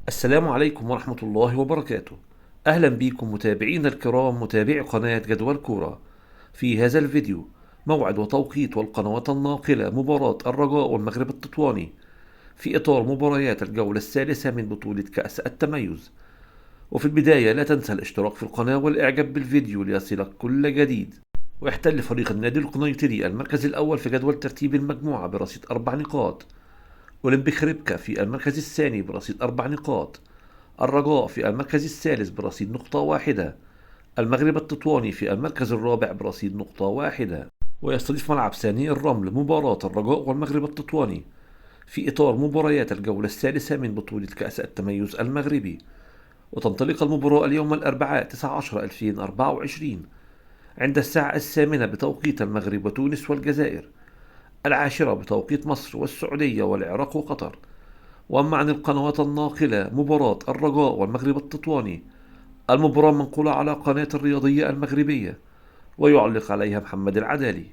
السلام عليكم ورحمة الله وبركاته. أهلا بكم متابعينا الكرام، متابعي قناة جدول كورة. في هذا الفيديو موعد وتوقيت والقنوات الناقلة مباراة الرجاء والمغرب التطواني في إطار مباريات الجولة الثالثة من بطولة كأس التميز. وفي البداية لا تنسى الاشتراك في القناة والإعجاب بالفيديو ليصلك كل جديد. ويحتل فريق النادي القنيطري المركز الأول في جدول ترتيب المجموعة برصيد 4 نقاط، أولمبيك ريبكا في المركز الثاني برصيد 4 نقاط، الرجاء في المركز الثالث برصيد نقطة واحدة، المغرب التطواني في المركز الرابع برصيد نقطة واحدة. ويستضيف ملعب ثاني الرمل مباراة الرجاء والمغرب التطواني في إطار مباريات الجولة الثالثة من بطولة كأس التميز المغربي. وتنطلق المباراة اليوم الأربعاء 19/2024 عند الساعة 8 بتوقيت المغرب وتونس والجزائر، 10 بتوقيت مصر والسعودية والعراق وقطر. وأما عن القنوات الناقلة مباراة الرجاء والمغرب التطواني، المباراة منقولة على قناة الرياضية المغربية، ويعلق عليها محمد العدالي.